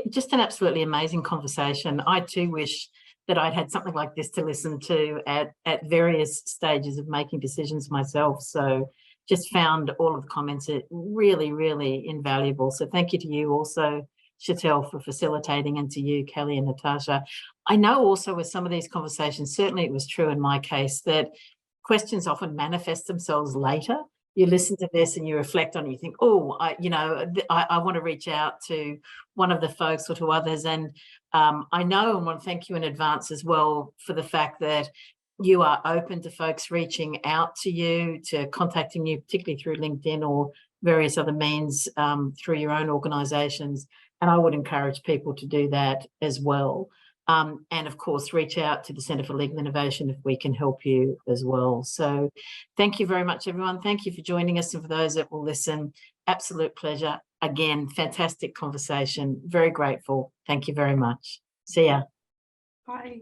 Just an absolutely amazing conversation. I too wish that I'd had something like this to listen to at various stages of making decisions myself. So just found all of the comments really, really invaluable. So thank you to you also, Chantel, for facilitating, and to you, Kelly and Natasha. I know also with some of these conversations, certainly it was true in my case, that questions often manifest themselves later. You listen to this and you reflect on it, you think, oh, I want to reach out to one of the folks or to others. And I know and want to thank you in advance as well for the fact that you are open to folks reaching out to you, to contacting you, particularly through LinkedIn or various other means through your own organisations. And I would encourage people to do that as well. And of course, reach out to the Centre for Legal Innovation if we can help you as well. So thank you very much, everyone. Thank you for joining us. And for those that will listen, absolute pleasure. Again, fantastic conversation. Very grateful. Thank you very much. See ya. Bye.